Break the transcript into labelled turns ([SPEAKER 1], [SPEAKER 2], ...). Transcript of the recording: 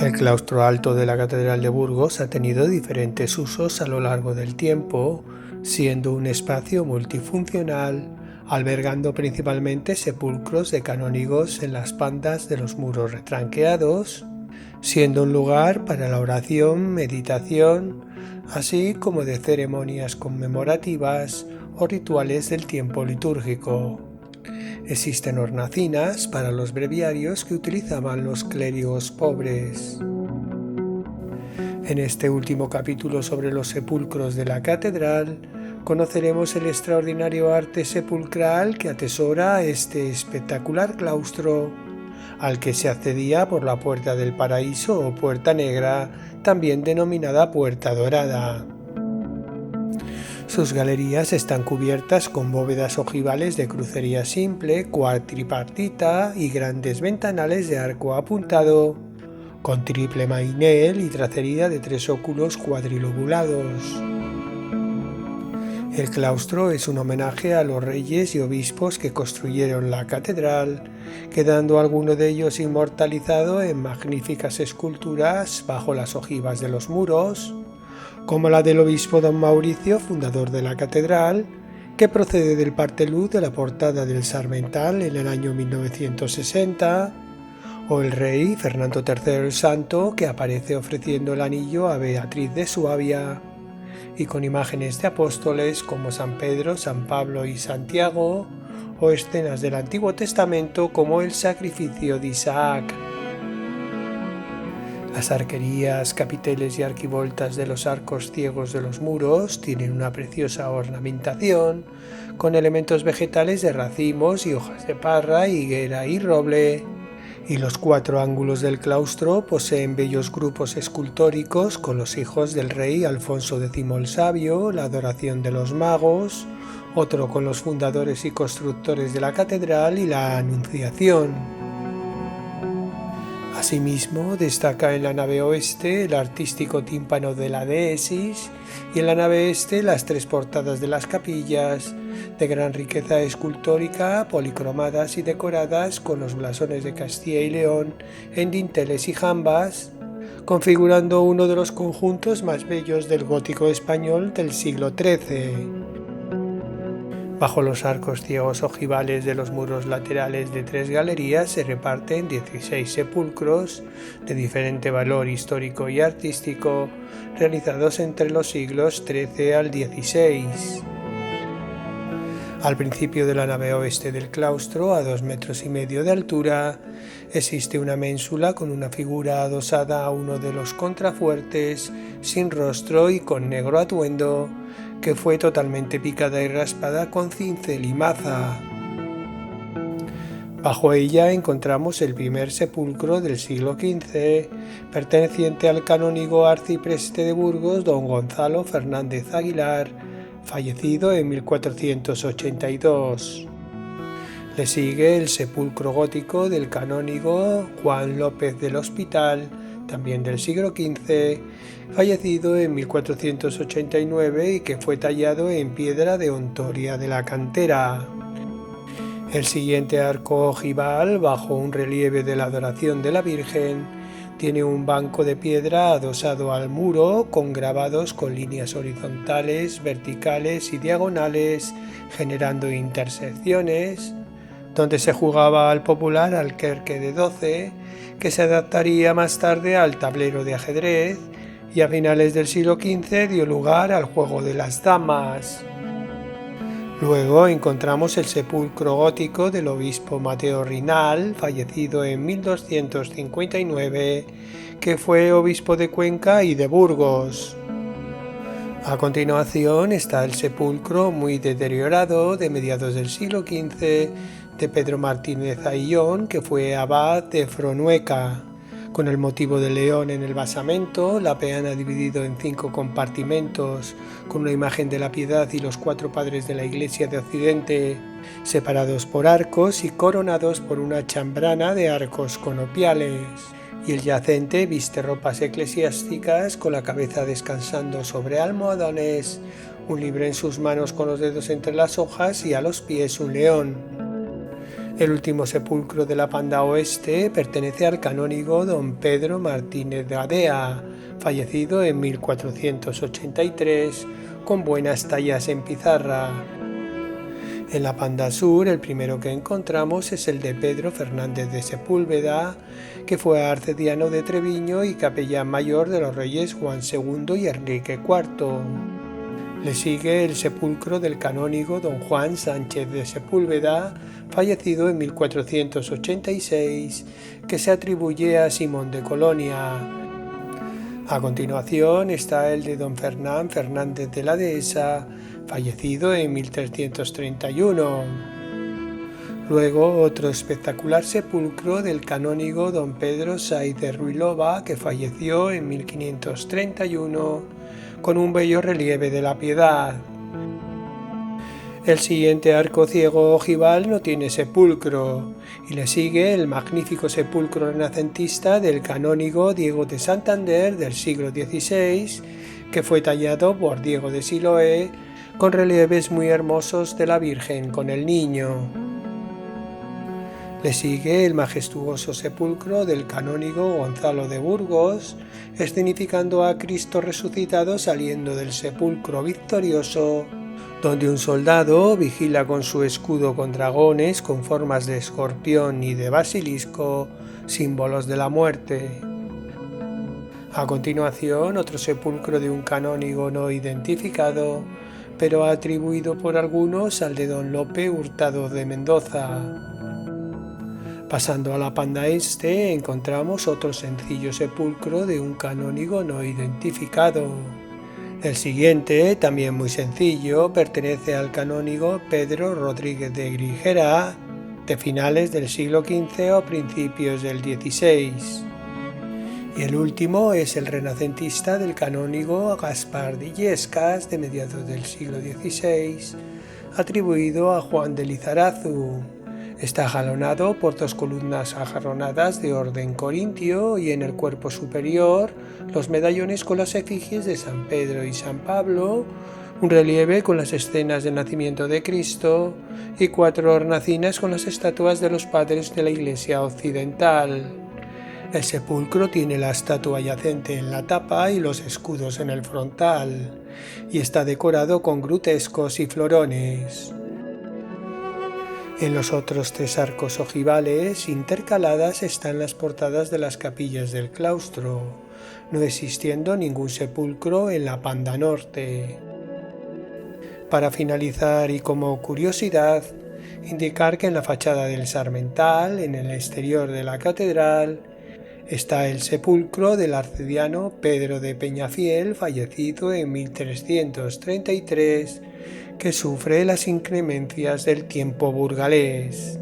[SPEAKER 1] El claustro alto de la Catedral de Burgos ha tenido diferentes usos a lo largo del tiempo, siendo un espacio multifuncional, albergando principalmente sepulcros de canónigos en las pandas de los muros retranqueados, siendo un lugar para la oración, meditación, así como de ceremonias conmemorativas o rituales del tiempo litúrgico. Existen hornacinas para los breviarios que utilizaban los clérigos pobres. En este último capítulo sobre los sepulcros de la catedral, conoceremos el extraordinario arte sepulcral que atesora este espectacular claustro, al que se accedía por la Puerta del Paraíso o Puerta Negra, también denominada Puerta Dorada. Sus galerías están cubiertas con bóvedas ojivales de crucería simple, cuatripartita y grandes ventanales de arco apuntado, con triple mainel y tracería de 3 óculos cuadrilobulados. El claustro es un homenaje a los reyes y obispos que construyeron la catedral, quedando alguno de ellos inmortalizado en magníficas esculturas bajo las ojivas de los muros, como la del obispo don Mauricio, fundador de la catedral, que procede del parteluz de la portada del Sarmental en el año 1960, o el rey Fernando III el Santo, que aparece ofreciendo el anillo a Beatriz de Suabia, y con imágenes de apóstoles como San Pedro, San Pablo y Santiago, o escenas del Antiguo Testamento como el sacrificio de Isaac. Las arquerías, capiteles y arquivoltas de los arcos ciegos de los muros tienen una preciosa ornamentación con elementos vegetales de racimos y hojas de parra, higuera y roble, y los 4 ángulos del claustro poseen bellos grupos escultóricos con los hijos del rey Alfonso X el Sabio, la adoración de los magos, otro con los fundadores y constructores de la catedral y la Anunciación. Asimismo, destaca en la nave oeste el artístico tímpano de la Deesis y en la nave este las 3 portadas de las capillas, de gran riqueza escultórica, policromadas y decoradas con los blasones de Castilla y León en dinteles y jambas, configurando uno de los conjuntos más bellos del gótico español del siglo XIII. Bajo los arcos ciegos ojivales de los muros laterales de 3 galerías se reparten 16 sepulcros de diferente valor histórico y artístico, realizados entre los siglos XIII al XVI. Al principio de la nave oeste del claustro, a 2,5 metros de altura, existe una ménsula con una figura adosada a uno de los contrafuertes, sin rostro y con negro atuendo, que fue totalmente picada y raspada con cincel y maza. Bajo ella encontramos el primer sepulcro del siglo XV, perteneciente al canónigo arcipreste de Burgos, don Gonzalo Fernández Aguilar, fallecido en 1482. Le sigue el sepulcro gótico del canónigo Juan López del Hospital, también del siglo XV, fallecido en 1489 y que fue tallado en piedra de Hontoria de la Cantera. El siguiente arco ojival, bajo un relieve de la adoración de la Virgen, tiene un banco de piedra adosado al muro con grabados con líneas horizontales, verticales y diagonales, generando intersecciones, donde se jugaba al popular alquerque de 12, que se adaptaría más tarde al tablero de ajedrez, y a finales del siglo XV dio lugar al juego de las damas. Luego encontramos el sepulcro gótico del obispo Mateo Rinal, fallecido en 1259, que fue obispo de Cuenca y de Burgos. A continuación está el sepulcro muy deteriorado de mediados del siglo XV de Pedro Martínez Ayllón, que fue abad de Fronueca, con el motivo del león en el basamento, la peana dividido en 5 compartimentos, con una imagen de la Piedad y los 4 padres de la Iglesia de Occidente, separados por arcos y coronados por una chambrana de arcos conopiales. Y el yacente viste ropas eclesiásticas con la cabeza descansando sobre almohadones, un libro en sus manos con los dedos entre las hojas y a los pies un león. El último sepulcro de la Panda Oeste pertenece al canónigo don Pedro Martínez de Adea, fallecido en 1483, con buenas tallas en pizarra. En la Panda Sur, el primero que encontramos es el de Pedro Fernández de Sepúlveda, que fue arcediano de Treviño y capellán mayor de los reyes Juan II y Enrique IV. Le sigue el sepulcro del canónigo don Juan Sánchez de Sepúlveda, fallecido en 1486, que se atribuye a Simón de Colonia. A continuación está el de don Fernán Fernández de la Dehesa, fallecido en 1331. Luego otro espectacular sepulcro del canónigo don Pedro Saiz de Ruilova, que falleció en 1531, con un bello relieve de la Piedad. El siguiente arco ciego ojival no tiene sepulcro, y le sigue el magnífico sepulcro renacentista del canónigo Diego de Santander del siglo XVI, que fue tallado por Diego de Siloé, con relieves muy hermosos de la Virgen con el Niño. Le sigue el majestuoso sepulcro del canónigo Gonzalo de Burgos, escenificando a Cristo resucitado saliendo del sepulcro victorioso, donde un soldado vigila con su escudo con dragones con formas de escorpión y de basilisco, símbolos de la muerte. A continuación, otro sepulcro de un canónigo no identificado, pero atribuido por algunos al de don Lope Hurtado de Mendoza. Pasando a la Panda Este, encontramos otro sencillo sepulcro de un canónigo no identificado. El siguiente, también muy sencillo, pertenece al canónigo Pedro Rodríguez de Grigera, de finales del siglo XV o principios del XVI. Y el último es el renacentista del canónigo Gaspar de Illescas, de mediados del siglo XVI, atribuido a Juan de Lizarazu. Está jalonado por dos columnas ajarronadas de orden corintio y en el cuerpo superior los medallones con las efigies de San Pedro y San Pablo, un relieve con las escenas del nacimiento de Cristo y 4 hornacinas con las estatuas de los padres de la Iglesia occidental. El sepulcro tiene la estatua yacente en la tapa y los escudos en el frontal, y está decorado con grutescos y florones. En los otros 3 arcos ojivales intercaladas están las portadas de las capillas del claustro, no existiendo ningún sepulcro en la Panda Norte. Para finalizar y como curiosidad, indicar que en la fachada del Sarmental, en el exterior de la catedral, está el sepulcro del arcediano Pedro de Peñafiel, fallecido en 1333, que sufre las inclemencias del tiempo burgalés.